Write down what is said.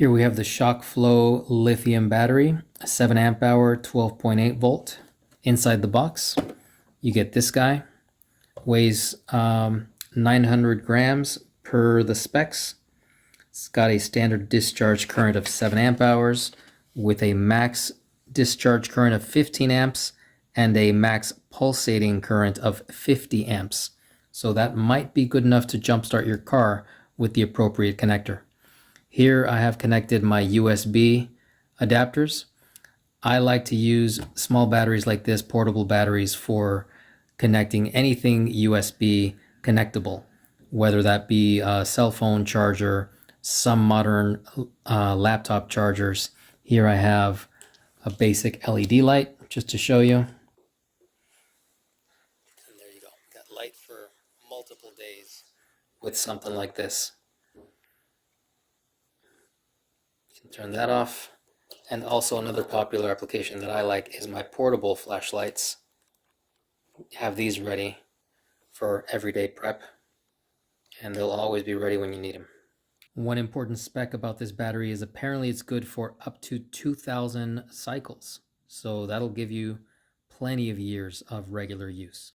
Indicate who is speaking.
Speaker 1: Here we have the ShockFlo Lithium battery, 7 amp hour, 12.8 volt. Inside the box, you get this guy. Weighs 900 grams per the specs. It's got a standard discharge current of 7 amp hours with a max discharge current of 15 amps and a max pulsating current of 50 amps. So that might be good enough to jumpstart your car with the appropriate connector. Here I have connected my USB adapters. I like to use small batteries like this, portable batteries, for connecting anything USB connectable, whether that be a cell phone charger, some modern laptop chargers. Here I have a basic LED light just to show you. And there you go. Got light for multiple days with something like this. You can turn that off. And also another popular application that I like is my portable flashlights. Have these ready for everyday prep, and they'll always be ready when you need them. One important spec about this battery is apparently it's good for up to 2,000 cycles. So that'll give you plenty of years of regular use.